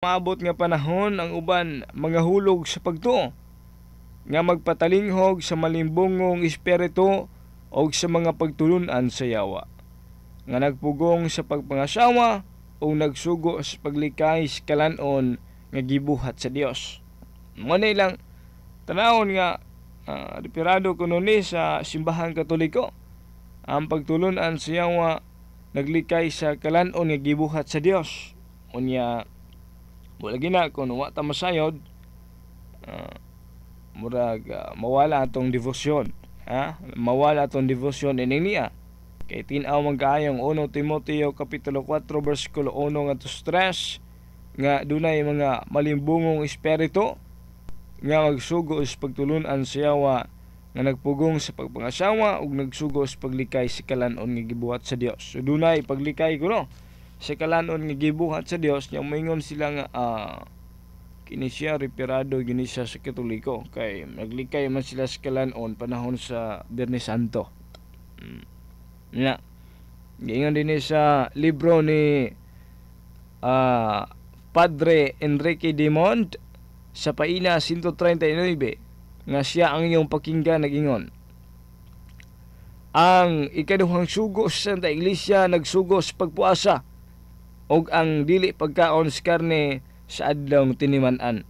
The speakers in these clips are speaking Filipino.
Maabot nga panahon ang uban mga hulog sa pagtuo nga magpatalinghog sa malimbungong espiritu o sa mga pagtulunan sa yawa nga nagpugong sa pagpangasawa o nagsugo sa paglikay sa kalanon nga gibuhat sa Dios. Manay lang tanawon nga reperado kuno ni sa simbahan Katoliko ang pagtulunan sa yawa naglikay sa kalanon nga gibuhat sa Dios. Unya wala gina kung wa ta masayod murag mawala atong devosyon, mawala atong devosyon ining niya kay tin-aw man kaayong 1 Timoteo kapitulo 4 bersikulo 1 ngadto 3 nga dunay mga malimbungong espiritu nga magsugo sa pagtulunan sa yawa nga nagpugong sa pagpangasawa ug nagsugo sa paglikay sa kalanon nga gibuhat sa Dios. So dunay paglikay kuno sa kalanon nga gibuhat sa Dios nya moingon sila nga kini siya reperado gini siya sa Katoliko kay naglikay man sila sa kalanon panahon sa Biyernes Santo. Na giingon din sa libro ni Padre Enrique Dimond sa paina 139 nga siya ang iyong pakinggan nagingon. Ang ikaduhang sugo sa Santa Iglesia nagsugo sa pagpuasa og ang dili pagkaon sa karne sa adlaw tiniman-an.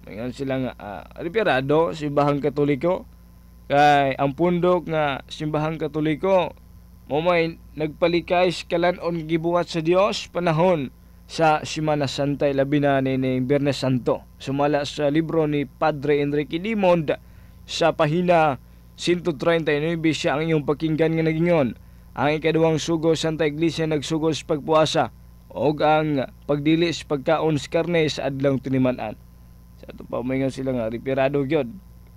Mayon sila nga reperado simbahang Katoliko kay ang pundok nga simbahang Katoliko mo may nagpalikay sa kalanon gibuhat sa Dios panahon sa Semana Santa labi na ni Biyernes Santo. Sumala sa libro ni Padre Enrique Dimond sa pahina 139 siya ang iyong pakinggan nga nagingon. Ang ikaduhang sugo sa Santa Iglesia nagsugo sa pagpuasa og ang pagdili sa pagkaon sa karne sa adlaw tiniman-an. Sa ato pa mayngon sila nga reperado gyud.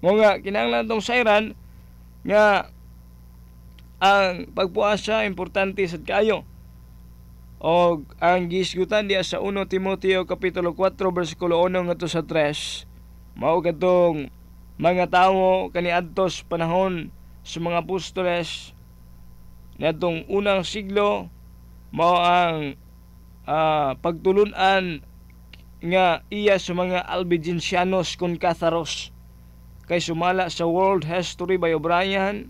Mo nga kinahanglan tong sayran nga ang pagpuasa importante sad kaayo. Og ang gisgutan diya sa 1 Timoteo kapitulo 4 bersikulo 1 ngadto sa 3 mao kadtong mga tawo kaniadto sa panahon sa mga apostoles niadtong unang siglo mao ang pagtulunan nga iya sa mga Albigensianos kon Catharos kay sumala sa World History by O'Brien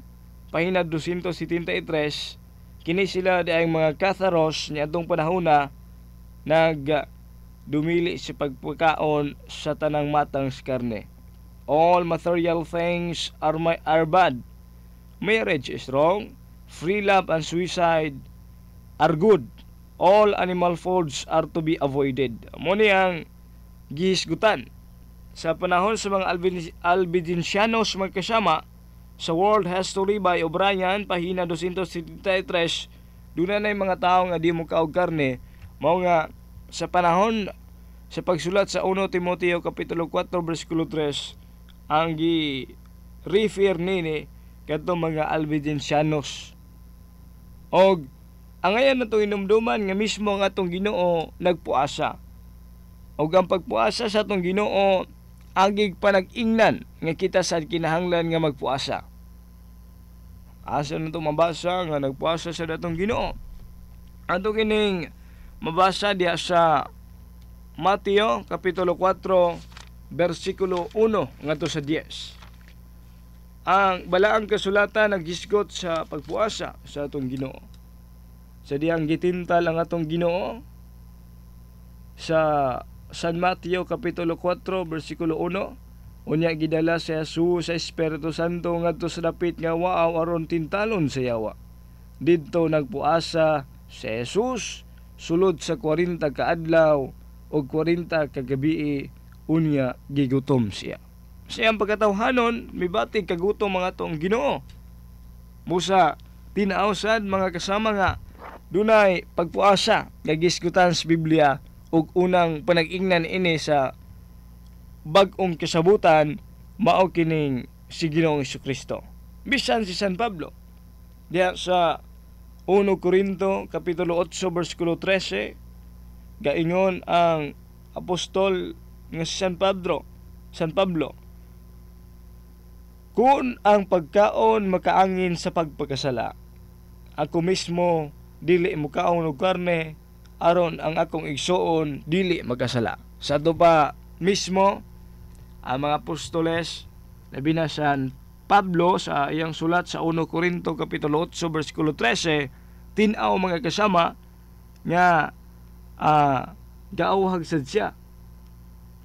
pahina 273 kini sila diay mga Catharos niadtong panahona dumili sa pagpakaon sa tanang matang sa karne. All material things are bad. Marriage is wrong. Free love and suicide are good. All animal foods are to be avoided. Muni ang gihisgutan sa panahon sa mga Albigensianos magkasama sa World History by O'Brien pahina 273 duna na mga tao nga di mo kaog karne mao nga sa panahon sa pagsulat sa 1 Timoteo kapitulo 4 bersikulo 3 ang gi-refer nini kadtong mga Albigensianos. Og ang ayan na itong inumduman nga mismo ang atong Ginoo nagpuasa. O ang pagpuasa sa atong Ginoo agig panag-ingnan nga kita sa kinahanglan nga magpuasa. Asa na itong mabasa nga nagpuasa sa atong Ginoo. Ato kining mabasa diya sa Mateo kapitulo 4 bersikulo 1 ngadto sa 10. Ang balaang kasulatan naghisgot sa pagpuasa sa atong Ginoo. Sa diyang gitintal ang atong Ginoo sa San Mateo kapitulo 4 bersikulo 1 unya gidala si Jesus sa Espiritu Santo ngadto sa dapit nga waaw aron tintalon sa yawa. Didto nagpuasa si Jesus sulod sa 40 ka adlaw o 40 ka gabi unya gigutom siya. Siyang pagkatawhanon mibatig kagutom mga atong Ginoo. Musa tinaawsad mga kasama nga dunay pagpuasa nga gisgutan sa Biblia ug unang panag-ingnan ini sa bag-ong kasabutan mao kining si Ginoong Jesucristo. Bisan si San Pablo diya sa 1 Corinto kapitulo 8 bersikulo 13 gaingon ang apostol nga si San Pablo kung ang pagkaon makaangin sa pagpakasala ako mismo dili mo kaon og karne aron ang akong igsuon dili magkasala. Sa ato pa mismo ang mga apostoles, labi na San Pablo sa iyang sulat sa 1 Corinto kapitulo 8 bersikulo 13, tin-aw mga kasama nga gaawhag sad siya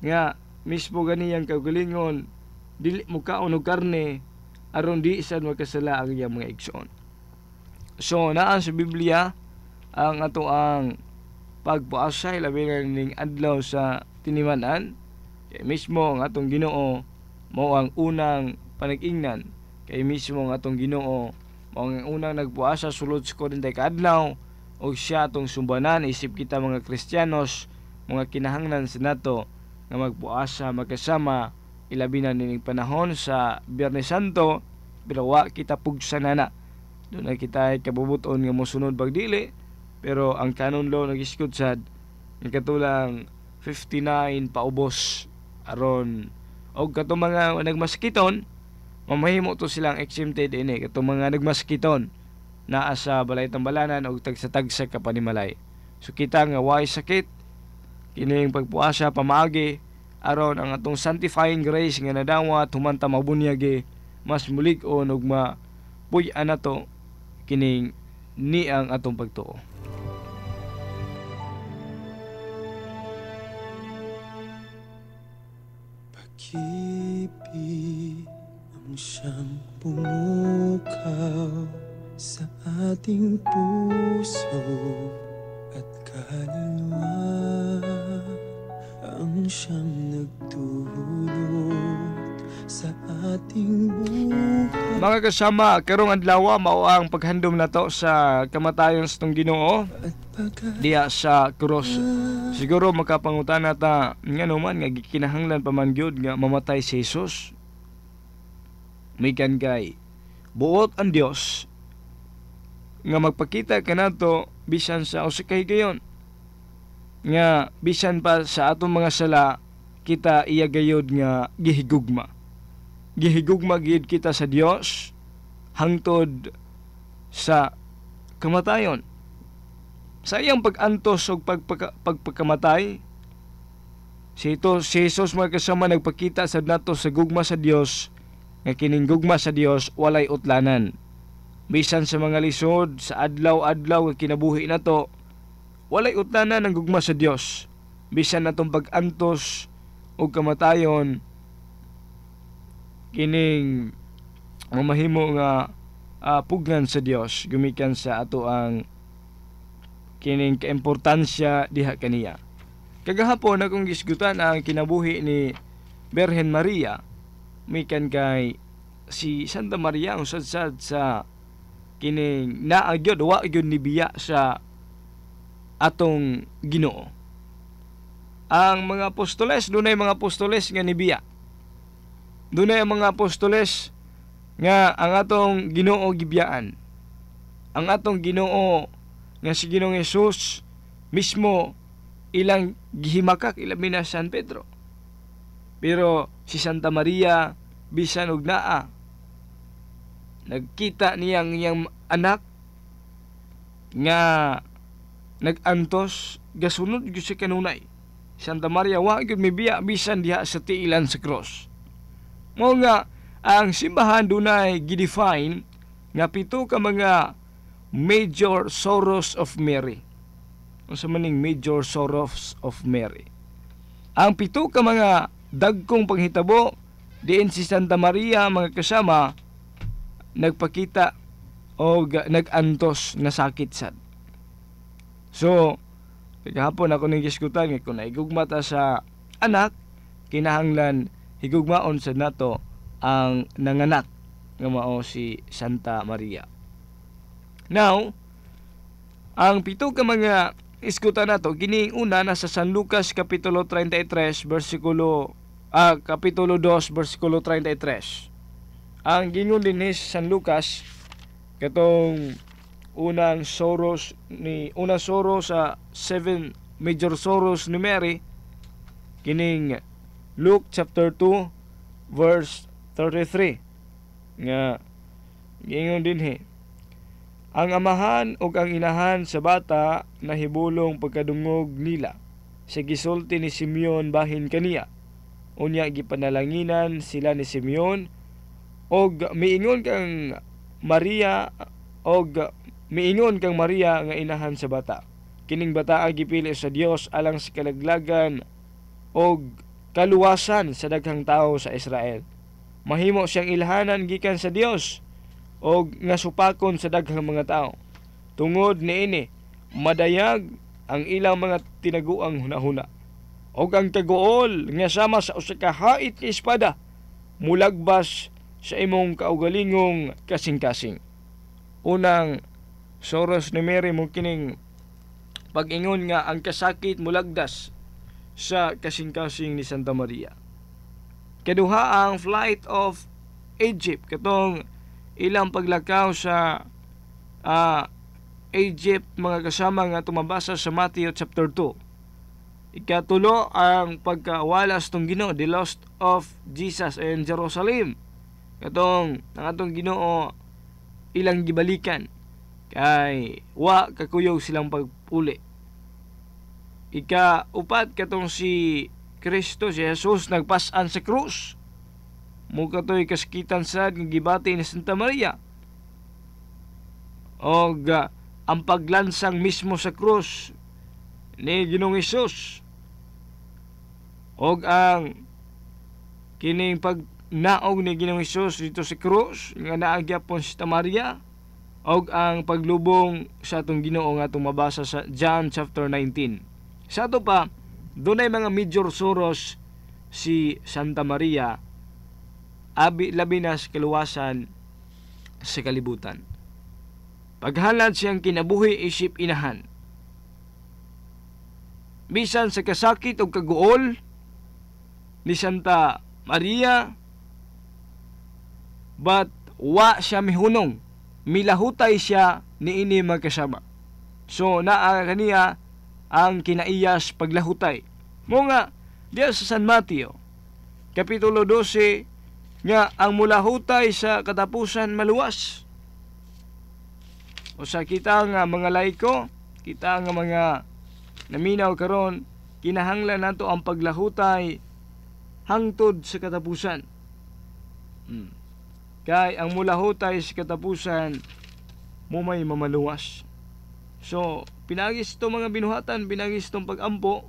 nga mismo ganiyang kaugalingon dili mo kaon og karne aron di sad magkasala ang iyang mga igsoon. So naa sa Biblia ang ato ang pagpuasay labi na ning adlaw sa tiniman-an. Kay mismo ang atong Ginoo mao ang unang panag-ingnan, kay mismo ang atong Ginoo mao ang unang nagpuasa sulod sa 40 ka adlaw, og siya atong sumbanan isip kita mga Kristiyanos mga kinahanglan sa nato nga magpuasa magkasama ilabi na nining panahon sa Biyernes Santo, pero wa kita pugsan na. Doon na kita kabubuton nga mosunod pagdili, pero ang canon law nag-iskod sad ng katulang 59 paubos aron og katong mga nagmaskiton mamahimo to silang exempted ini katong mga nagmaskiton naa sa balay tambalanan og tagsa-tagsa ka panimalay. So kita nga way sakit kining pagpuasa pamaagi aron ang atong sanctifying grace nga nadawat humanta mabunyagi mas mulig-on ug mapuy-an nato kining ni ang atong pagtuo. Pag-ibig ang siyang pumukaw sa ating puso at kaluluwa, ang siyang nagdulot sa ating buhay. Mga kasama, karong adlaw mao ang paghandom nato sa kamatayon sa tong Ginoo diya sa krus. Siguro makapangutana ta ngano man nga gikinahanglan pa man gyud nga mamatay si Jesus. Mikan kay buot ang Dios nga magpakita kanato bisan sa usa ka higayon, nga bisan pa sa atong mga sala kita iya gayud nga gihigugma gid kita sa Dios hangtod sa kamatayon. Sa iyang pag-antos o pagpakamatay, si Jesus mga kasama nagpakita sa nato sa gugma sa Dios, nga kining gugma sa Dios walay utlanan. Bisan sa mga lisod sa adlaw-adlaw nga kinabuhi nato, walay utlanan ang gugma sa Dios. Bisan natong pag-antos o kamatayon, kining mamahimo nga pugnan sa Dios gumikan sa ato ang kining kaimportansya diha kaniya. Kagahapon akong gisgutan ang kinabuhi ni Birhen Maria, mikan kay si Santa Maria ang sad sa kining naagyod wa gyud ni biya sa atong Ginoo. Ang mga apostoles, dunay mga apostoles nga nibiya. Dunay mga apostoles nga ang atong Ginoo gibiyaan. Ang atong Ginoo nga si Ginoong Hesus mismo ilang gihimakak ilabi na San Pedro. Pero si Santa Maria bisan og naa nagkita niyang iyang anak nga nagantos gasunod gyud si kanunay. Santa Maria wa gyud mibiya bisan diha sa tiilan sa cross. Mao nga ang simbahan dunay gidefine nga 7 ka mga major sorrows of Mary. Unsa maning major sorrows of Mary? Ang 7 ka mga dagkong panghitabo diin si Santa Maria mga kasama nagpakita o nagantos na sakit sad. So, kagahapon ako ning giskutan nga kung naigugma ta sa anak, kinahanglan higugmaon sa nato ang nanganak nga mao si Santa Maria. Now, ang 7 ka mga iskutan nato kining una nasa San Lucas kapitulo 33 kapitulo 2 bersikulo 33. Ang gingon din ni San Lucas katong unang sorrows sa 7 major sorrows ni Mary, kining Luke chapter 2 verse 33 nga gingon din Ang amahan o ang inahan sa bata nahibulong pagkadungog nila sa gisulti ni Simeon bahin kaniya. Unya gipanalanginan sila ni Simeon og miingon kang Maria nga inahan sa bata. Kining bata ang gipili sa Dios alang sa kalaglagan og kaluwasan sa daghang tawo sa Israel. Mahimo siyang ilhanan gikan sa Dios og nga supakon sa daghang mga tao. Tungod niini madayag ang ilang mga tinaguang hunahuna. Og ang kagool nga sama sa usa ka hait nga espada mulagbas sa imong kaugalingong kasing-kasing. Unang soros ni Mary mo kining pag-ingon nga ang kasakit mulagdas sa kasing-kasing ni Santa Maria. Kaduha ang flight of Egypt, katong ilang paglakaw sa Egypt, mga kasama nga tumabasa sa Matthew chapter 2. Ikatulo ang pagkawalas tong Ginoo, the lost of Jesus in Jerusalem. Katong ang atong Ginoo ilang gibalikan kay wa kakuyog silang pagpuli. Ikaupat katong si Kristo, si Jesus nagpas-an sa krus. Mukha to'y kasakitan sad ng gibati ni Santa Maria. O ang paglansang mismo sa krus ni Ginoong Hesus. O ang kining pagnaog ni Ginoong Hesus dito sa krus nga naagyapon si Santa Maria. O ang paglubong sa atong Ginoo nga itong mabasa sa John chapter 19. Sa ito pa, doon ay mga major soros si Santa Maria, labi na sa kaluwasan sa kalibutan. Paghalad siyang kinabuhi isip inahan. Bisan sa kasakit o kaguol ni Santa Maria, but wa siya mihunong, milahutay siya ni ini magkasama. So naa kaniya ang kinaiyas paglahutay. Mo nga diya sa San Mateo kapitulo 12 nga ang mulahutay sa katapusan maluwas. O sa kita nga mga laiko, kita nga mga naminaw karon, kinahanglan nato ang paglahutay hangtod sa katapusan. Kay ang mulahutay sa katapusan mo may mamaluwas. So pinagis to mga binuhatan, pinagis tong pagampo,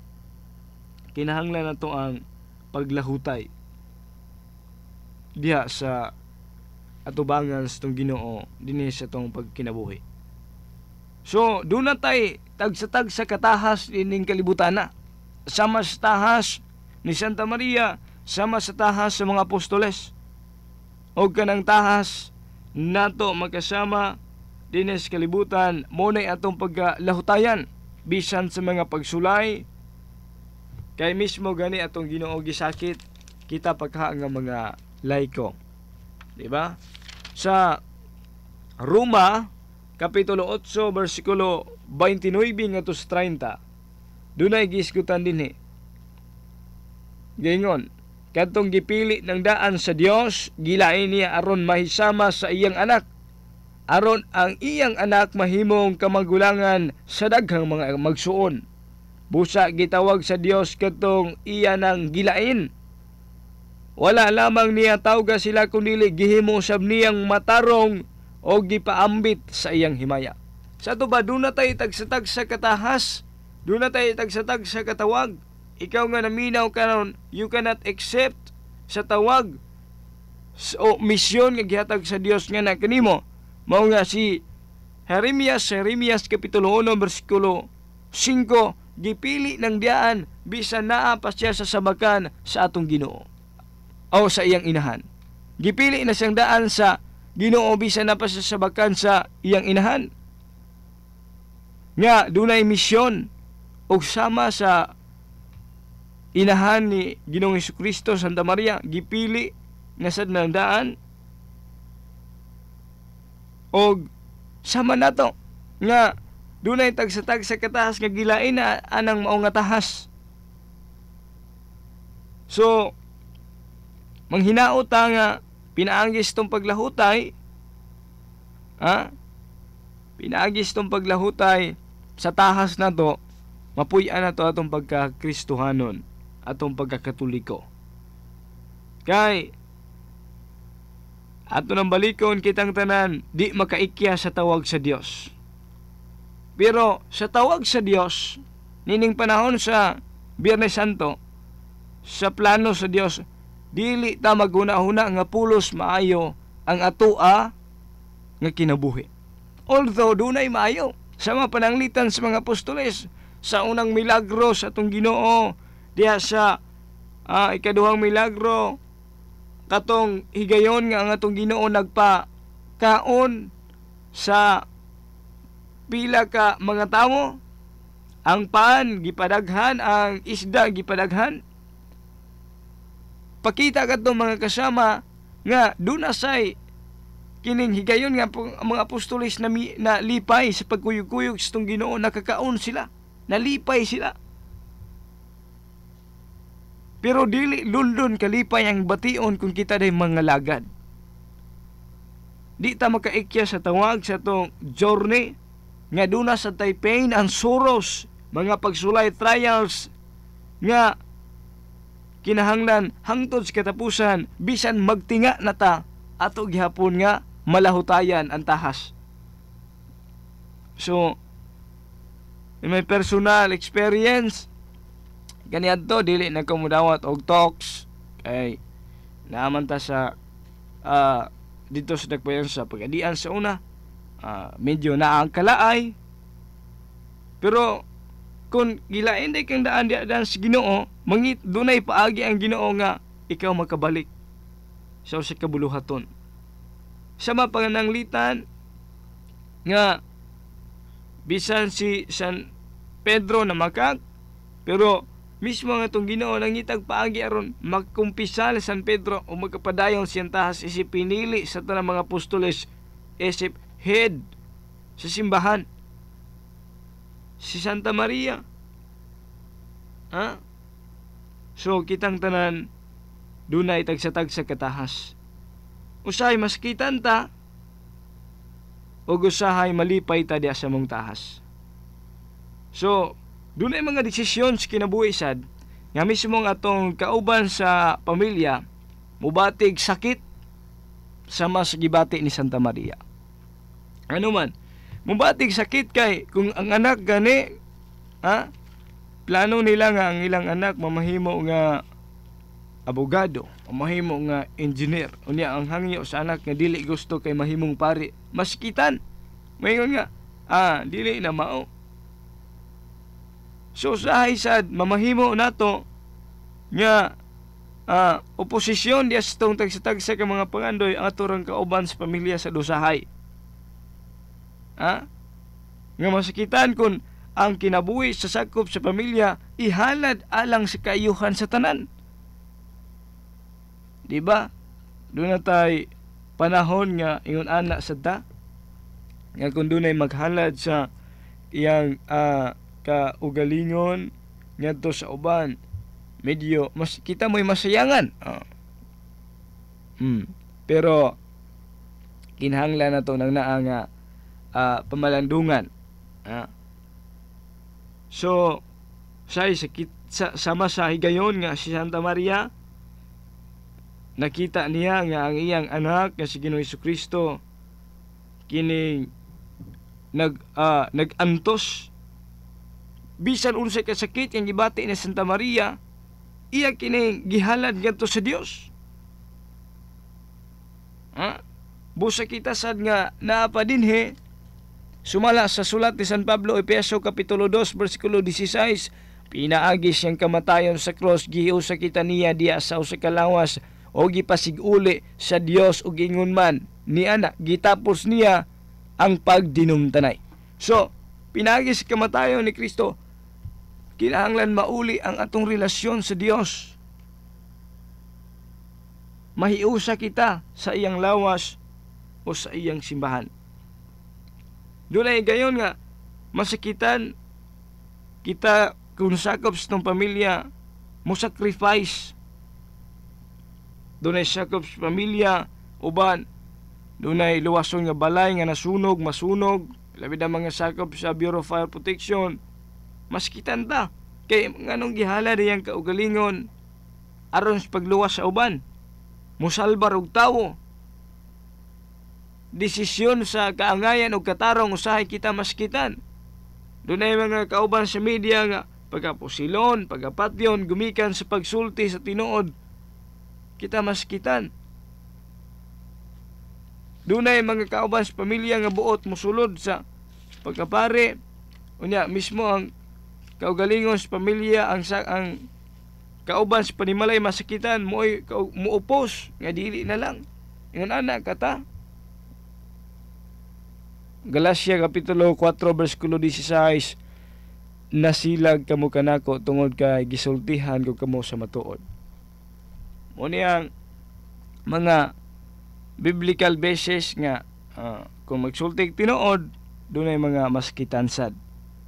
kinahanglan na to ang paglahutay diha sa atubangan sa tong Ginoo dinhi sa tong pagkinabuhi. So doon na tay tag sa katahas ining kalibutan na, sama sa tahas ni Santa Maria, sama sa tahas sa mga apostoles, o kanang tahas nato magkasama dinis kalibutan, monay atong pagkalahutayan bisan sa mga pagsulay kay mismo gani atong Ginoo gisakit kita pagka nga mga laiko, di ba? Sa Roma kapitulo 8 bersikulo 29 ngadto sa 30 dunay gisgutan dinhi. Gingon, kadtong gipili ng daan sa Dios, gilain niya aron mahisama sa iyang anak, aron ang iyang anak mahimong kamagulangan sa daghang mga magsuon. Busa gitawag sa Dios kadtong iya nang gilain. Wala lamang niya tawga sila kundi gihimo sab niyang matarong o gipaambit sa iyang himaya. Sa to ba doon na tayo tagsatag sa katahas, doon na tayo tagsatag sa katawag. Ikaw nga naminaw karon, you cannot accept sa tawag o misyon nga gihatag sa Dios nga na kanimo. Mao nga si Jeremias kapitulo 1 bersikulo 5, gipili ng diyaan bisan naa pa siya sa sabakan sa atong Ginoo o sa iyang inahan. Gipili na siyang daan sa Ginoo bisan na pa siya sabakan sa iyang inahan. Nga dunay misyon og sama sa inahan ni Ginoong Hesukristo, Santa Maria, gipili na sad ng daan og sama nato nga dunay tagsatag sa katahas nga gilain na anang mao nga tahas. So manghinaot ta nga pinaanggis tong paglahutay, Pinaagis tong paglahutay sa tahas na to, mapuy-an na to atong pagka-Kristohanon, atong pagkakatoliko. Kay ato nang balikon kitang tanan, di makaikya sa tawag sa Dios. Pero sa tawag sa Dios, nining panahon sa Biyernes Santo, sa plano sa Dios, dili ta maguna-huna nga pulos maayo ang atua nga kinabuhi. Although dunay maayo sa mga pananglitan sa mga apostoles, sa unang milagro sa atong Ginoo, diha sa ikaduhang milagro, katong higayon nga ang atong Ginoo nagpakaon sa pila ka mga tawo, ang paan gipadaghan, ang isda gipadaghan. Pakita kadto mga kasama nga dunasay kining higayon nga ang mga apostoles na lipay sa pagkuyog-kuyog sa atong Ginoo, nakakaon sila, nalipay sila. Pero dili lundon kalipay ang bation kung kita day mga lagad. Di ta makaikya sa tawag sa itong journey nga duna sa tay pain and sorrows, mga pagsulay trials nga kinahanglan hangtod sa katapusan, bisan magtinga na ta ato gihapon nga malahutayan ang tahas. So may personal experience ganyan to, dili na kumudawat og talks kay naaman ta sa dito sa dagpayon sa pagadian sa una, medyo naang kalaay, pero kung gilain day kang daan diyan sa Ginoo, mangit dunay paagi ang Ginoo nga ikaw makabalik sa kabuluhaton. Sa mga pangananglitan nga bisan si San Pedro na makag, pero mismo nga itong Ginoo nangitag paagi aron magkumpisal San Pedro o magkapadayon siyang tahas, isip pinili sa tanang mga apostoles, isip head sa simbahan, si Santa Maria. So kitang tanan dunay tagsatag sa katahas. Usahay maskitan ta o usahay malipay ta diya sa mong tahas. So dunay mga desisyon sa kinabuhi sad nga mismo nga atong kauban sa pamilya mubatig sakit sama sa gibati ni Santa Maria. Ano man, mubatig sakit kay kung ang anak gani plano nila nga ang ilang anak mamahimo nga abogado, mamahimo nga engineer, unya ang hangyo sa anak nga dili gusto kay mahimong pari, maskitan mayon nga dili na mao. So usahay sad mamahimo nato nga oposisyon diya sa itong tagsatagsa ka mga pangandoy ang aturang kauban sa pamilya sa dusahay. Nga masakitan kun ang kinabuhi sa sakop sa pamilya ihalad alang sa kaayuhan sa tanan. Diba? Doon na tayo panahon nga ingon anak sa ta nga kung doon ay maghalad sa iyang kaugalingon ngadto sa uban, medyo mas kita mo'y masayangan. Pero kinahanglan na to nang naa nga pamalandungan. So sama sa higayon nga si Santa Maria, nakita niya nga ang iyang anak nga si Ginoong Jesucristo kining nagantos bisan unsay kasakit yang gibati ni Santa Maria, iya kining gihalad ngadto sa Dios. Busa kita sad nga naa pa dinhi sumala sa sulat ni San Pablo, Efeso kapitulo 2 bersikulo 16, pinaagis siyang kamatayon sa cross, giusa kita niya diya sa usa ka lawas o gipasiguli sa Dios ug ingon man ni anak gitapos niya ang pagdinumtanay. So pinagis kamatayon ni Kristo, kinahanglan mauli ang atong relasyon sa Dios. Mahiusa kita sa iyang lawas o sa iyang simbahan. Dunay gayon nga masakitan kita kung sakop sa itong pamilya mo sacrifice. Dunay sakop sa pamilya uban dunay luwason nga balay nga masunog labi na mga sakop sa Bureau of Fire Protection, maskitan ta. Kay nganong gihala diyang kaugalingon aron sa pagluwas sa uban, musalbar og tawo. Desisyon sa kaangayan o katarong usahay kita maskitan. Dunay mga kauban sa media nga pagkapusilon, pagkapatyon, gumikan sa pagsulti sa tinuod, kita maskitan. Dunay mga kauban sa pamilya nga buot musulod sa pagkapare, unya mismo ang kaugalingon sa pamilya ang kauban sa panimalay masakitan mo'y muupos nga dili na lang. Ingon ana kata. Galacia Kapitulo 4 versikulo 16, nasilag kamo kanako tungod kay gisultihan ko kamo sa matuod. Muni ang mga biblical basis nga kung magsulti tinuod, dunay mga masakitan sad.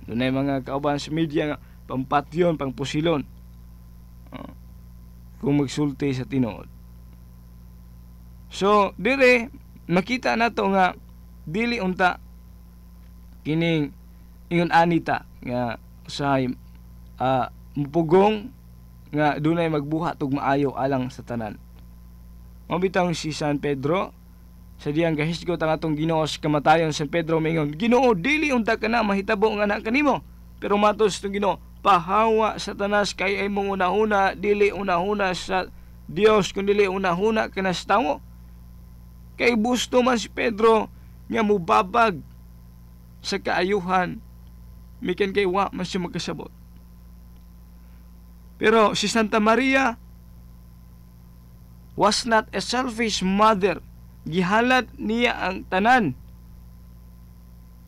Dunay mga kauban sa media nga pampatyon, pangpusilon. Kung magsulti sa tinuod. So, dire makita nato nga dili unta kining ingon anita nga usahay mupugong nga dunay magbuhat og maayo alang sa tanan. Mabitaw si San Pedro sa diyang gahisgot ang atong Ginoo sa kamatayon. San Pedro mingon, Ginoo dili unta kana mahitabo nga anak kanimo. Pero matos tong Ginoo, pahawa Satanas kay ay mong unahuna, dili unahuna sa Dios kundi unahuna kana sa tawo. Kay gusto man si Pedro nga mubabag sa kaayuhan, mikan kay wa man siya magkasabot. Pero si Santa Maria was not a selfish mother. Gihalad niya ang tanan.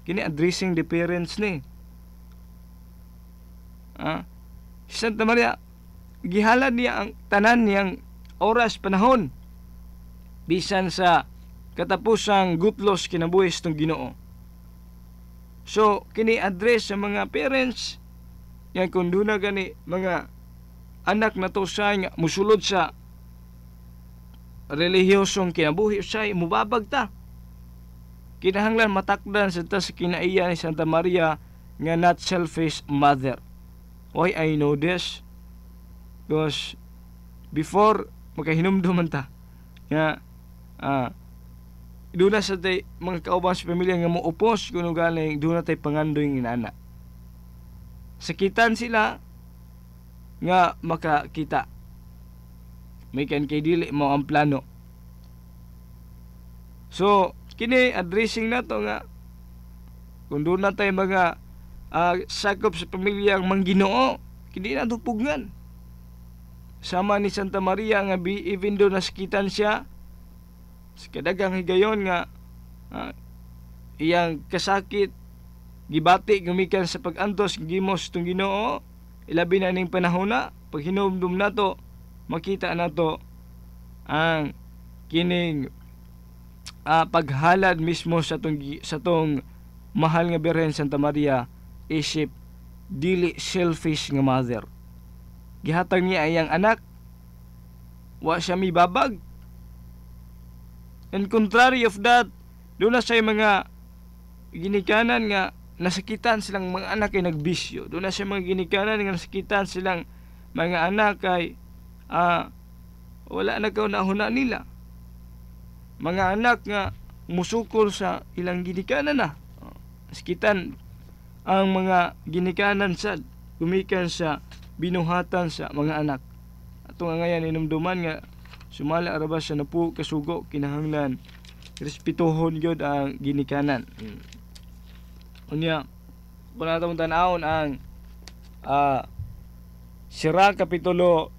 Kini addressing the parents ni. Si Santa Maria, gihalad niya ang tanan niyang oras, panahon, bisan sa katapusang gutlos kinabuhis ng Ginoo. So, kini address sa mga parents, yan kung doon na gani mga anak na to siya nga musulod sa relihiyosong kinabuhi siya, mubabag ta. Kinahanglan matakdan sa ta sa kinaiya ni Santa Maria nga not selfish mother. Why I know this? Because before makahinumduman ta nga doon na sa tay mga kauban sa pamilya nga muupos kung galing doon na tay pangandoy ng inana. Sakitan sila nga makakita. May kan kay dili mo ang plano. So, kini addressing na to nga kung doon na tay mga sakop sa pamilya ang mangginoo, kini na tupugngan. Sama ni Santa Maria nga even do nasakitan siya, sa kadagang higayon nga iyang kasakit gibati gumikan sa pag-antos gimos tong Ginoo, ilabi na ning panahon na pag hinumdum nato makita nato ang kining paghalad mismo sa tong mahal nga Birhen Santa Maria, isip dili selfish nga mother. Gihatag niya iyang anak, wa siya mibabag. And contrary of that, doon na siya mga ginikanan nga nasakitan silang mga anak ay nagbisyo. Doon na siya mga ginikanan nga nasakitan silang mga anak ay wala na kaunahuna nila. Mga anak nga musukol sa ilang ginikanan na. Nasakitan ang mga ginikanan sa gumikan sa binuhatan sa mga anak. Atong ngayon inumduman nga sumala arabas sa napu kasugo, kinahanglan respetuhon gyud ang ginikanan. Unya kung natong tan-awon ang Sirach Kapitulo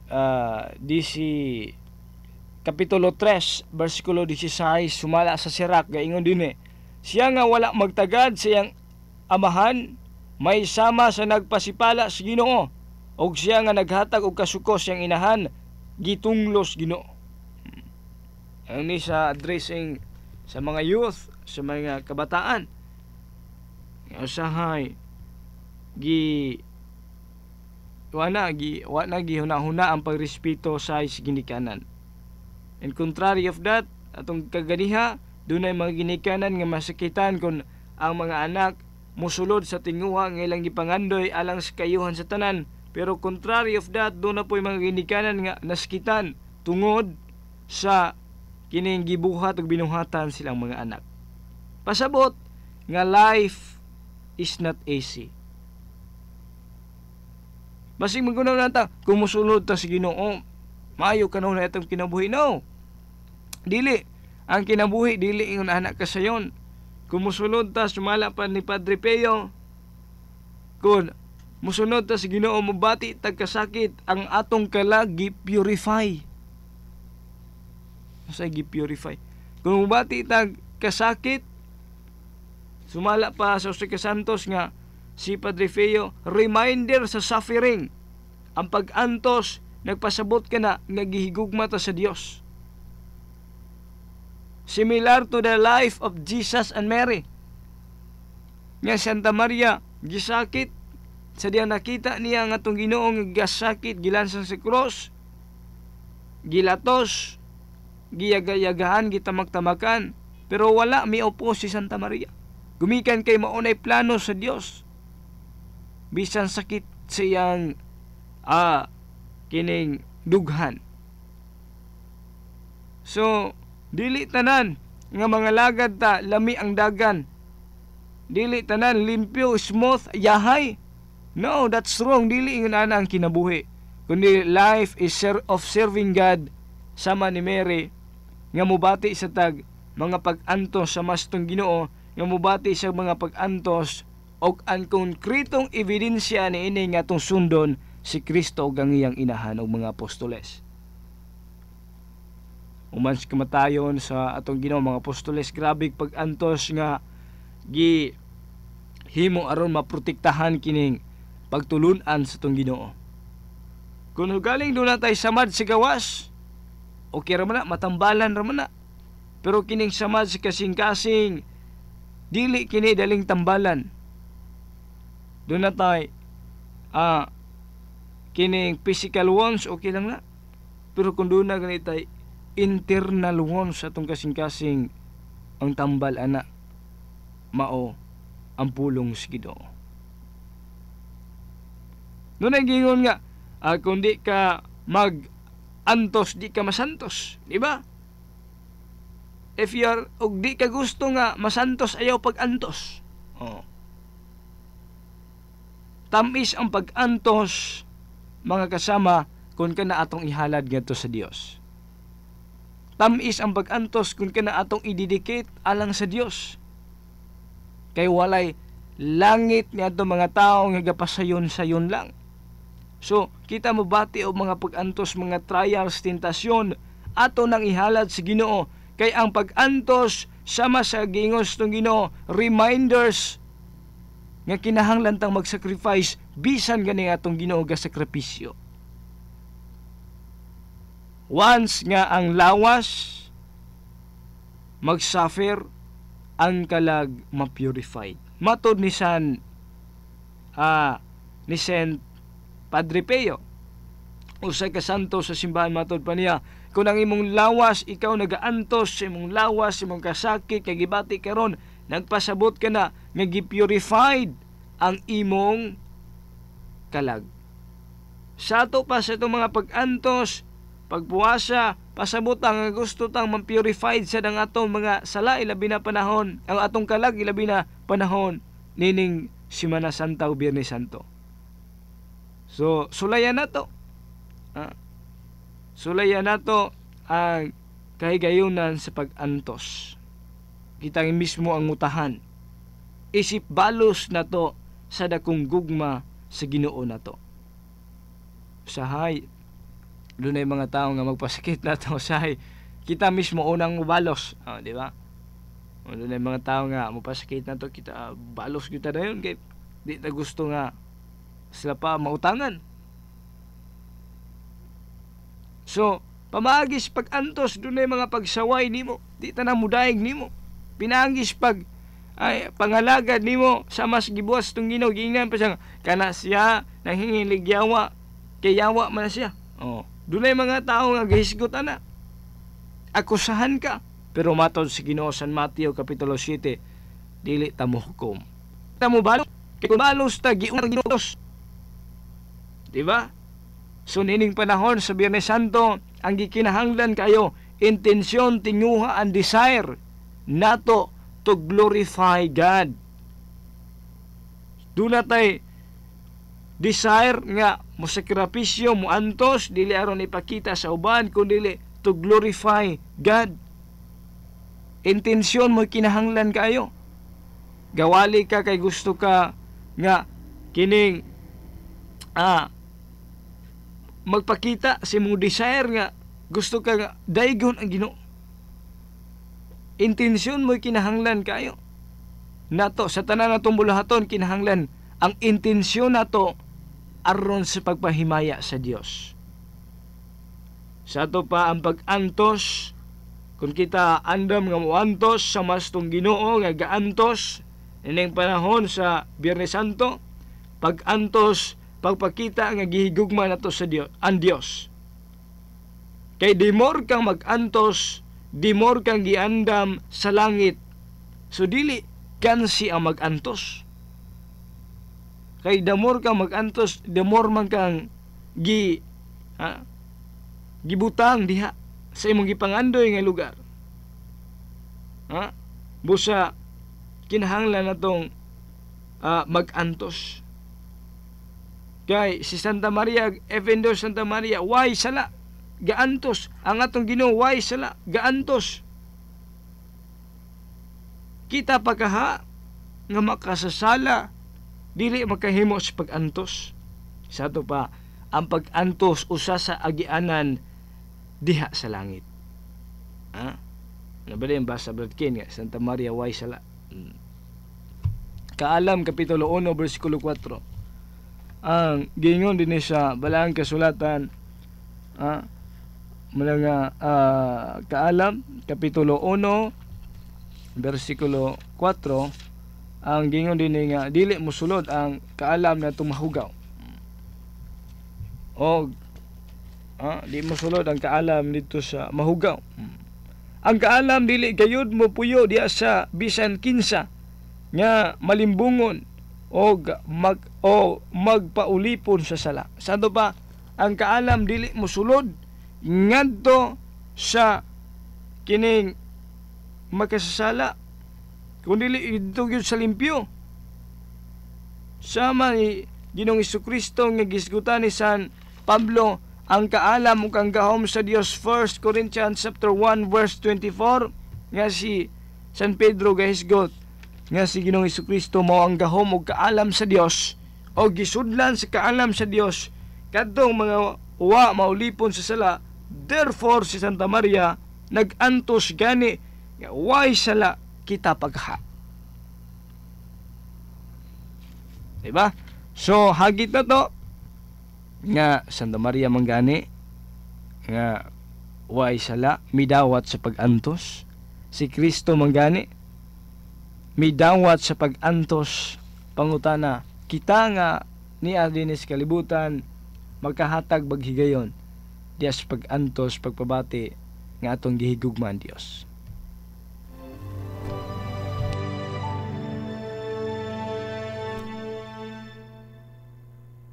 3 versikulo 16, sumala sa Sirach gaingon dinhi, siya nga wala magtagad sa iyang amahan, may sama sa nagpasipala sa Ginoo, og siya nga naghatag og kasuko siyang inahan, gitunglos Ginoo. Ang ni sa addressing sa mga youth, sa mga kabataan. Usahay wala gihuna-huna ang pagrespeto sa ginikanan. And contrary of that, atong kaganiha, dunay mga ginikanan nga masakitan kung ang mga anak musulod sa tinguha nga ilang gipangandoy alang sa kayuhan sa tanan. Pero contrary of that, doon na po yung mga ginikanan nga naskitan tungod sa kining gibuhat ug binuhatan silang mga anak. Pasabot nga life is not easy. Basig magkunaw nata kung musulod ta sa Ginoo, maayo kanaw na itong kinabuhi. No, dili. Ang kinabuhi dili ingon anak ka sayon. Kung musulod ta sumala pa ni Padre Pio, kung musunod ta sa Ginoo, mabati tagkasakit, ang atong kalag gi-purify. Sa gi-purify. Kung mabati tagkasakit, sumala pa sa Jose Santos nga si Padre Pio, reminder sa suffering. Ang pag-antos nagpasabot ka na nga gihigugma ta sa Dios. Similar to the life of Jesus and Mary. Nga Santa Maria gisakit sa diya nakita niya nga atong Ginoo nga gasakit, gilansang sa cross, gilatos, giyagayagahan, gitamag-tamakan, pero wala miupo si Santa Maria. Gumikan kay maunay plano sa Dios. Bisan sakit sa iyang kining dughan. So, dili tanan nga mga lagad ta lami ang dagan. Dili tanan limpyo, smooth, yahay. No, that's wrong. Dili nga na ang kinabuhi. Kundi life is of serving God, sama ni Mary nga mubati sa tag mga pag-antos sa mastong Ginoo, nga mubati sa mga pag-antos og ang konkretong ebidensya ni ini nga tong sundon si Kristo ug ang iyang inahan og mga apostoles. Umans kamatayon sa atong Ginoo mga apostoles, grabe pag-antos nga himo aron maprotektahan kining pagtulun-an sa atong Ginoo. Kung galing doon na tayo samad sa gawas, okay ra man na, matambalan ra man na. Pero kining samad sa kasing-kasing, dili kini daling tambalan. Doon na tayo kining physical wounds, okay lang na. Pero kung doon na ganit tayo internal wounds sa atong kasing-kasing, ang tambal ana mao ang pulong sa Ginoo. Doon ang gingon nga, kung di ka mag-antos, di ka masantos. Diba? If you're, og di ka gusto nga masantos, ayaw pag-antos. Tamis ang pag-antos, mga kasama, kung ka na atong ihalad ngadto sa Dios. Tamis ang pag-antos kung ka na atong ididikit alang sa Dios. Kay walay langit ni ato mga tao nga gapasayon-sayon lang. So, kita mo bati o mga pag-antos, mga trials, tentasyon, ato nang ihalad sa Ginoo. Kay ang pag-antos, sama sa gingos ng Ginoo, reminders nga kinahanglan tang mag-sacrifice, bisan gani atong Ginoo ga sakripisyo. Once nga ang lawas mag-suffer, ang kalag ma-purified. Matod ni Saint Padre Pio, usay ka santo sa simbahan, matod pa niya, kung ang imong lawas, ikaw nagaantos sa imong lawas, imong kasakit, kagibati karon, nagpasabot ka na, nagipurified ang imong kalag. Sa ato pa sa itong mga pag-antos, pagpuasa, pasabot ang gusto tang ma-purified sa dang atong mga sala, ilabi na panahon, ang atong kalag, ilabi na panahon, nining Semana Santa o Biyernes Santo. So, sulayan na to. Sulayan na to ang kahigayunan sa pag-antos. Kita mismo ang utahan. Isip balos na to sa dakong gugma sa Ginoo na to. Usahay, doon ay mga tao nga magpasakit na to. Usahay, kita mismo unang mubalos. Di ba? Doon ay mga tao nga magpasakit na to. Kita balos kita na yun. Kaya di na gusto nga sila pa mautangan. So, pamagis pag-antos, doon ay mga pagsaway nimo. Di ta na mudayeg nimo. Pinangis pangalagad nimo sa mas gibuas tong Ginoo, gingan pa siya kana siya nanghingilig yawa, kay yawa man siya. Doon ay mga tao nga gahisgot ana. Akusahan ka. Pero matod sa Ginoo San Mateo Kapitulo 7, dili ta mohukom. Ta mo balos kay kung balos ta giunos. Di ba? So nining panahon sa Biyernes Santo, ang gikinahanglan kayo intensyon, tinguha, and desire nato to glorify God. Do na tay desire nga mosakripisyo, muantos, dili aron ipakita sa uban, kundi to glorify God. Intensyon mo kinahanglan kayo. Gawali ka kay gusto ka nga kining magpakita sa imong desire nga gusto ka nga daygon ang Ginoo. Intensyon mo kinahanglan kayo. Nato sa tanan natong bulahaton kinahanglan ang intensyon nato aron sa pagpahimaya sa Dios. Sa ato pa ang pag-antos, kung kita andam nga moantos sa mastong Ginoo nga gaantos ining panahon sa Biyernes Santo, pag-antos, pagpakita nga gihigugma nato sa Dios, ang Dios. Kay di more kang mag-antos, di more kang giandam sa langit. So dili kansi ang mag-antos. Kay the more kang mag-antos, the more man kang gibutang diha sa imong gipangandoy nga lugar. Busa kinahanglan natong mag-antos. Kay si Santa Maria, Evendo Santa Maria, why sala gaantos ang atong Ginoo, why sala gaantos. Kita pagkaha nga makasasala dili makahimo sa pag-antos. Sa ato pa ang pag-antos usa sa agianan diha sa langit. Nabali ang basa Brad Ken nga Santa Maria why sala. Kaalam kapitulo 1 bersikulo 4. Ang gingon din sa balaang kasulatan mga Kaalam kapitulo 1 bersikulo 4, ang gingon din nga dili mosulod ang kaalam na tumahugaw. O di mosulod ang kaalam dito sa mahugaw. Ang kaalam dili gayud mo puyo diya sa bisan kinsa nga malimbungon o magpaulipon sa sala. Sado pa ang kaalam dili mosulod ngadto sa kining makasasala, kundi ito gyud sa limpyo. Sama ni Ginoong Jesucristo nga gisgutan ni San Pablo, ang kaalam ug ang gahom sa Dios, 1 Corinthians chapter 1 verse 24, nga si San Pedro gahisgot nga si Ginoong Jesucristo mao ang gahom ug kaalam sa Dios o gisudlan sa kaalam sa Dios kadtong mga wa maulipon sa sala. Therefore si Santa Maria nag-antos gani nga why sala kita pagha. Diba? So hagit na to nga Santa Maria manggani nga why sala midawat sa pag-antos. Si Kristo manggani midawat sa pag-antos. Pangutana kita nga niya dinis kalibutan magkahatag baghigayon diya sa pag-antos pagpabati nga atong gihigugman Dios.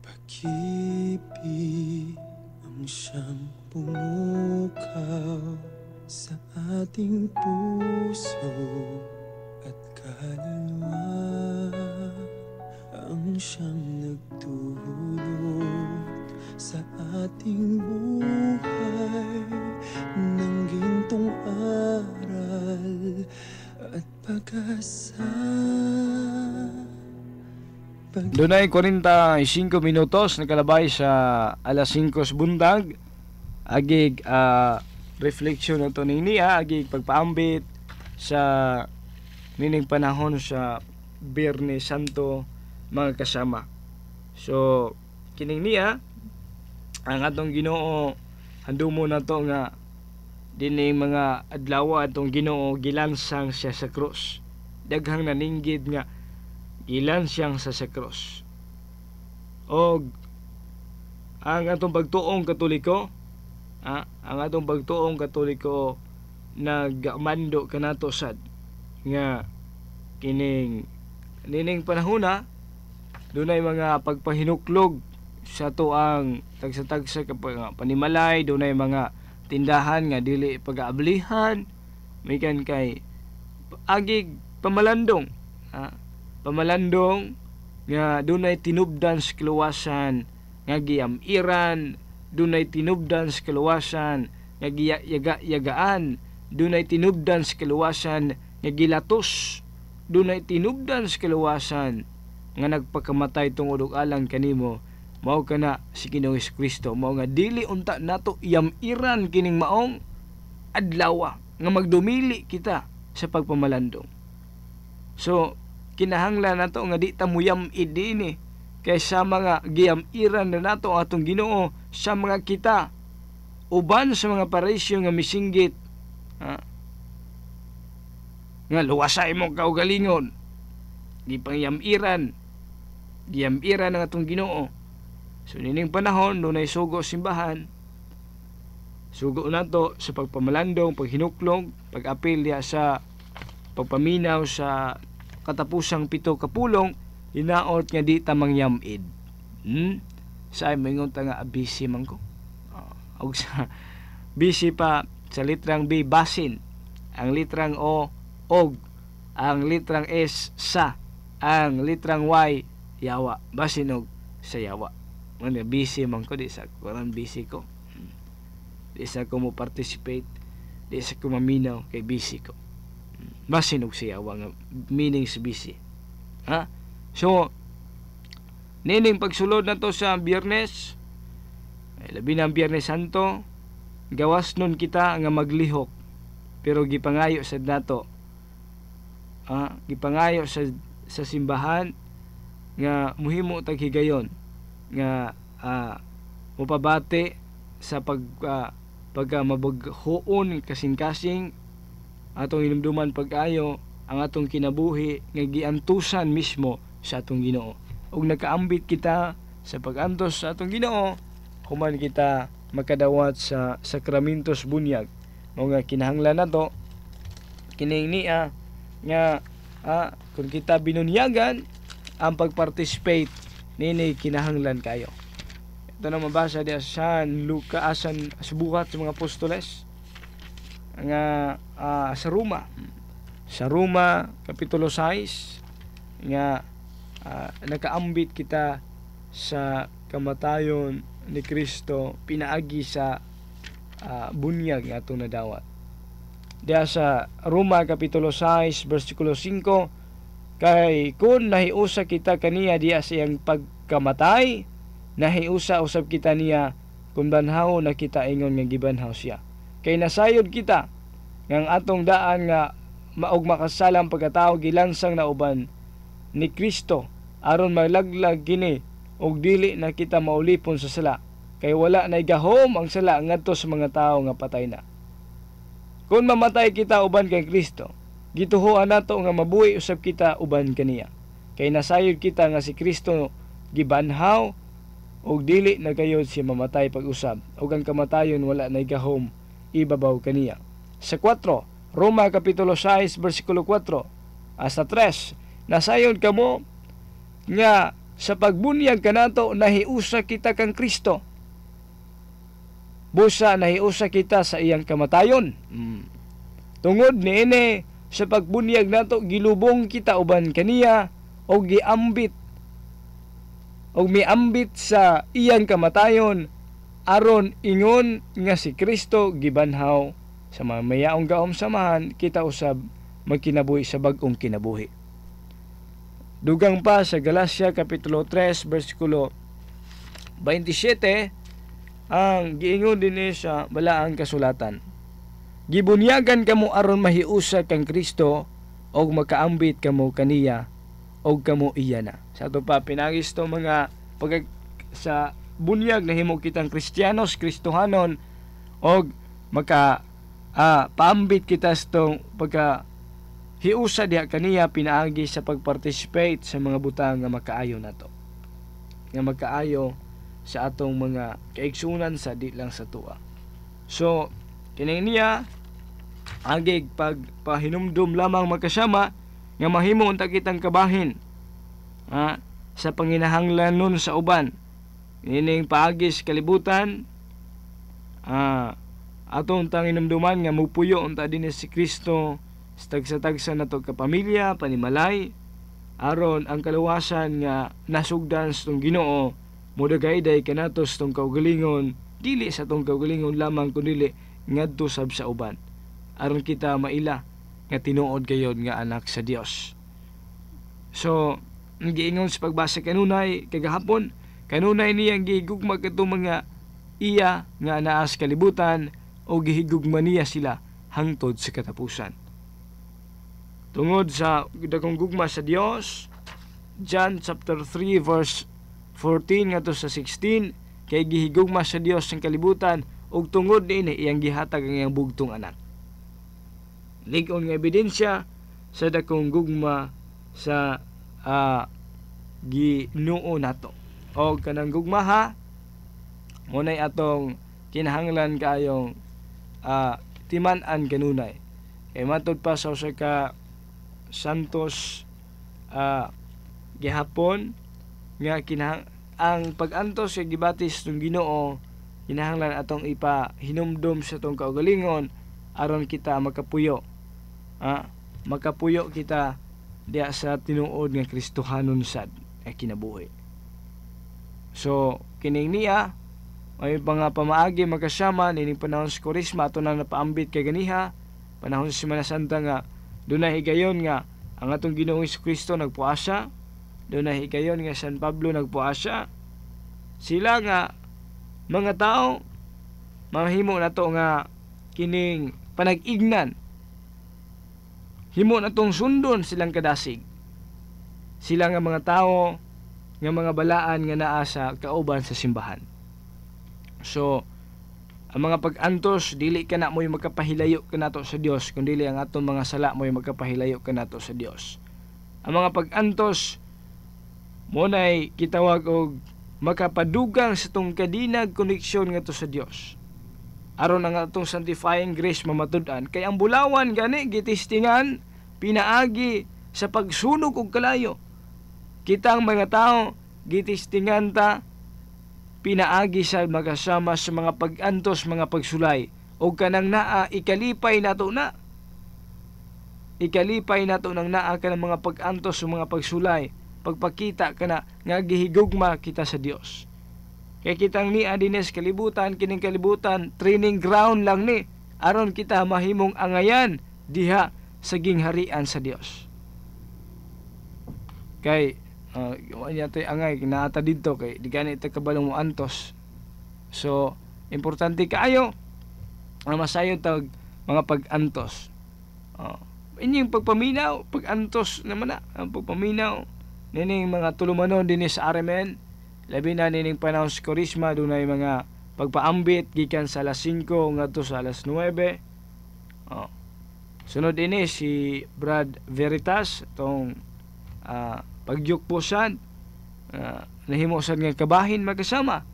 Pag-ibig ang siyang pumukaw sa ating puso at kaluluwa, ang siyang nagtulot sa ating buhay ng gintong aral at pag-asa. Dunay 45 minutos nakalabay sa alas 5 bundag. Agig reflection na to niya, agig pagpaambit sa nining panahon sa Biyernes Santo mga kasama. So kining niya ang atong Ginoo handumo na to nga dining mga adlaw atong Ginoo gilansang siya sa krus. Daghang naninggid nga gilansang sa krus. Og ang atong pagtuong Katoliko, ang atong pagtuong Katoliko nagmando kanato sad nga nining panahona dunay mga pagpahinuklog sa tuang tagsa-tagsa kapag panimalay, dunay mga tindahan nga dili pag-aablihan, mikan kay agig pamalandong. Pamalandong nga dunay tinubdan sa kaluwasan nga giyamiran, dunay tinubdan sa kaluwasan nga yagaan, dunay tinubdan sa kaluwasan nga gilatos, dunay tinubdan sa kaluwasan nga nagpakamatay tungod og alang kanimo. Mao kana si Ginoong Kristo, mao nga dili unta nato yamiran kining maong adlaw nga magdumili kita sa pagpamalandong. So kinahanglan nato nga di ta muyam-id dinhi kay sa mga giyamiran na nato ang atong Ginoo sa mga kita uban sa mga parisyo nga misinggit nga luwasay mo kaugalingon, giyamiran ng atong Ginoo. So nining panahon dunay sugo simbahan, sugo nato sa pagpamalandong, paghinuklog, pag-apil diha sa pagpaminaw sa katapusang 7 kapulong, hinaot nga di ta mangyam-id. Sa mingon ta nga busy man ko. Og sa busy pa sa litrang B basin, ang litrang O og, ang litrang S sa, ang litrang Y yawa, basin og sa yawa. Ano busy man ko, di sa kurang busy ko. Di sa ko mo participate, di sa ko maminaw kay busy ko. Basin og sa yawa nga meaning sa busy. So nining pagsulod na to sa Biyernes, labi na ang Biyernes Santo, gawas nun kita nga maglihok, pero gipangayo sad nato, gipangayo sa simbahan nga muhimo tag higayon nga mupabati sa pagmabaghoon kasing-kasing atong hinumduman pag-ayo ang atong kinabuhi nga giantusan mismo sa atong Ginoo. Ug nakaambit kita sa pag-antos sa atong Ginoo, human kita makadawat sa sakramentos bunyag. Mao nga kinahanglan nato kining niya nga kung kita binunyagan ang pag-participate nini kinahanglan kayo. Ito na mabasa diya sa Lucas, subukat sa mga apostoles nga sa Roma kapitulo 6 nga nakaambit kita sa kamatayon ni Kristo pinaagi sa bunyag nga atong nadawat. Diya sa Roma kapitulo 6 versikulo 5, kay kun nahiusa kita kaniya diya sa iyang pagkamatay, nahiusa usab kita niya kung banhaw na kita ingon nga gibanhaw siya. Kay nasayod kita nga atong daan nga maog makasalang pagkatao gilansang na uban ni Kristo aron maglaglag kini og dili na kita maulipon sa sala, kay wala na gahom ang sala ngadto sa mga tawo nga patay na. Kung mamatay kita uban kay Kristo, gituhoan nato nga mabuhi usab kita uban kaniya. Kay nasayod kita nga si Kristo gibanhaw og dili na gayud siya mamatay pag-usab, ug ang kamatayon wala na gahom ibabaw kaniya. Sa 4, Roma kapitulo 6 versikulo 4 hasta 3, nasayod kamo nga sa pagbunyag kanato nahiusa kita kang Kristo. Busa nahiusa kita sa iyang kamatayon. Tungod niini sa pagbunyag nato gilubong kita uban kaniya o giambit o miambit sa iyang kamatayon aron ingon nga si Kristo gibanhaw sa mamayaong gaom samahan kita usab magkinabuhi sa bag-ong kinabuhi. Dugang pa sa Galacia kapitulo 3 versikulo 27 ang giingon dinhi sa balaang kasulatan. Gibunyagan kamo aron mahiusa kang Kristo og makaambit kamo kaniya og kamo iya na. Sa ato pa pinagis to mga sa bunyag na himo kitang Kristiyanos, Kristohanon og paambit kita sa tong pagka hiusa diha kaniya pinaagi sa pagparticipate sa mga butang nga makaayo nato. Nga makaayo sa atong mga kaigsunan sa di lang sa tuwa. So kining niya agig pagpahinumdum lamang magkasama nga mahimo unta kitang kabahin sa panginahanglan nun sa uban. Ining paagis kalibutan, atong tanginumduman nga mupuyo unta dinhi si Kristo sa tagsa-tagsa nato ka pamilya, panimalay, aron ang kaluwasan nga nasugdan sa tong Ginoo modagayday kanato sa tong kaugalingon, dili sa tong kaugalingon lamang kundi ngadto sab sa uban, aron kita maila nga tinuod gayod nga anak sa Dios. So ang giingon sa pagbasa kanunay kagahapon, kanunay niyang gihigugma kadtong mga iya nga naa sa kalibutan o gihigugma niya sila hangtod sa katapusan. Tungod sa dakong gugma sa Dios, John chapter 3 verse 14 ngadto sa 16, kay gihigugma sa Dios ang kalibutan ug tungod niini iyang gihatag ang iyang bugtong anak. Lig-on nga ebidensya sa dakong gugma sa Ginoo nato. O kanang gugmaha munay atong kinahanglan kayong timan-an kanunay. Kay matud pa sa usa ka santos gihapon nga ang pag-antos sa gibatis ng Ginoo kinahanglan atong ipahinumdum sa tong kaugalingon aron kita makapuyo. Makapuyo kita diya sa tinuod nga Kristohanon sad nga kinabuhi. So kining niya may mga pamaagi magkasama nining panahon sa Korisma ato na napaambit kay ganiha panahon sa Semana Santa nga dunay higayon nga ang atong Ginoong Kristo nagpuasa, dunay higayon nga San Pablo nagpuasa. Sila nga mga tao mahimo nato nga kining panag-ignan, himo natong sundon silang kadasig. Sila nga mga tao nga mga balaan nga naa sa kauban sa simbahan. So ang mga pag-antos dili kana mo'y magkapahilayo kanato sa Dios, kundi ang atong mga sala mo'y magkapahilayo kanato sa Dios. Ang mga pag-antos munay kitawag og makapadugang sa tong kadinag koneksyon ngadto sa Dios, aron ang atong sanctifying grace mamatud-an. Kay ang bulawan gani gitistingan pinaagi sa pagsunog og kalayo. Kitang mga tao gitistingan ta pinaagi sa magkasama sa mga pag-antos, mga pagsulay o kanang naa ikalipay nato na. Ikalipay nato nang naa kanang mga pag-antos o mga pagsulay, pagpakita kana nga gihigugma kita sa Dios. Kay kitang ni adines kalibutan, kining kalibutan training ground lang ni aron kita mahimong angayan diha sa gingharian sa Dios. Kay niya tay angay naata didto kay di gani ta kabalong mo antos. So importante kaayo ang masayod tag mga pag-antos. Inyong pagpaminaw, pag-antos naman na ang pagpaminaw nining mga tulumanon dinhi sa Aremen, labi na nining panahon sa Korisma dunay mga pagpaambit gikan sa alas 5 ngadto sa alas 9. Sunod ini si Brad Veritas tong pagyukpusan, nahimo sad nga kabahin magkasama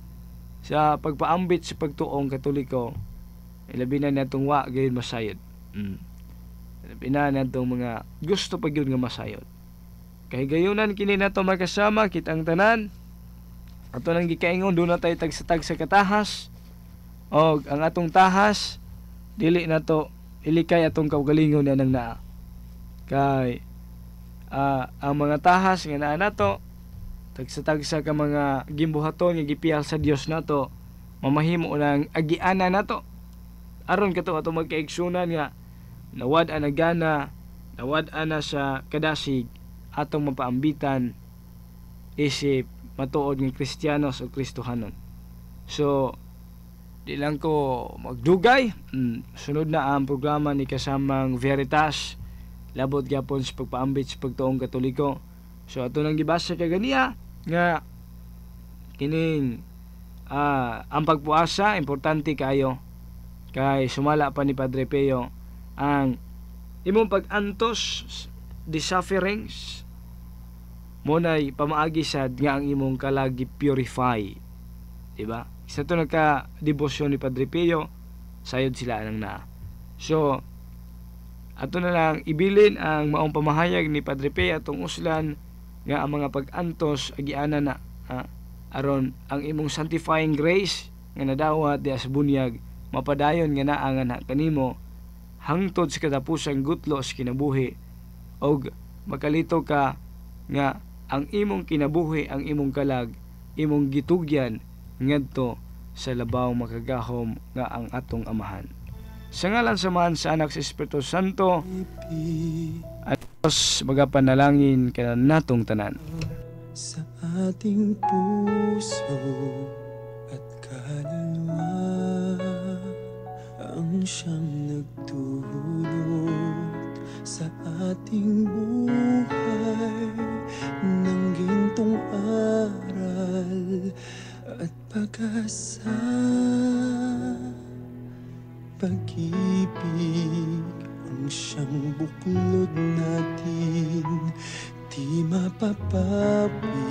sa pagpaambit sa pagtuong Katoliko. Labi na natong wa gayud masayod. Labi na natong mga gusto pa gyud nga masayod. Kay gayunan kini nato magkasama kitang tanan. Ato nang gikaingon do na tay tagsatag sa katahas. Og ang atong tahas dili nato ilikay atong kaugalingon na nang naa. Kay ang mga tahas nga naa nato tagsa-tagsa ka mga gimbuhaton nga gipiyal sa Dios nato mamahimo nang agiana nato aron kato ato magkaigsunan nga nawad ana gana, nawad ana sa kadasig atong mapaambitan isip matuod nga Kristiyanos o Kristohanon. So di lang ko magdugay. Sunod na ang programa ni kasamang Veritas labot gyapon sa pagpaambit sa pagtuong Katoliko. So ato nang gibasa kay ganiya nga kining ang pagpuasa importante kayo kay sumala pa ni Padre Pio ang imong pag-antos the sufferings munay pamaagi sad nga ang imong kalagi purify, diba? Sa to nagka debosyon ni Padre Pio sayod sila nang naa. So Ato na lang ibilin ang maong pamahayag ni Padre P atong uslan nga ang mga pag-antos agiana na aron ang imong sanctifying grace nga nadawat diha sa bunyag mapadayon nga naa nga na kanimo hangtod sa katapusang gutlo sa kinabuhi og makalito ka nga ang imong kinabuhi, ang imong kalag, imong gitugyan ngadto sa labaw makagahom nga ang atong amahan. Sa ngalan samahan sa anak sa Espiritu Santo, at Diyos magapanalangin ka natong tanan. Sa ating puso at kaluluwa ang siyang nagdulot sa ating buhay ng gintong aral at pag-asa. Pag-ibig ang siyang buklod natin, di mapapawi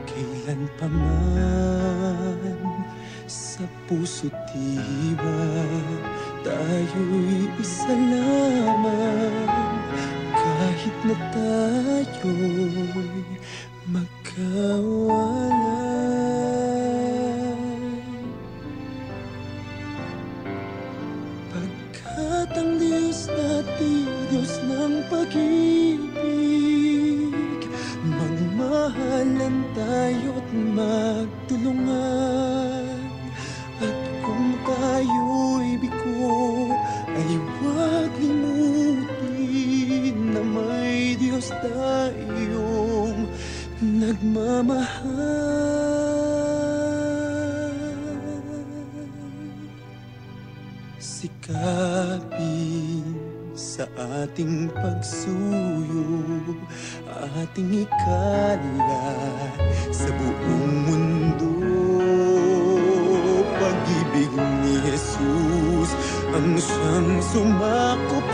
kailan pa man. Sa puso't diwa tayo'y isa lamang, kahit na tayo'y magkawalay. Pagkat ang Diyos natin, Diyos ng pag-ibig, magmahalan tayo't magtulungan. At kung tayo'y bigo, ay huwag limutin na may Diyos tayong nagmamahal. Sikapin sa ating pagsuyo, ating ikalat sa buong mundo. Pag-ibig ni Jesus ang siyang sumakop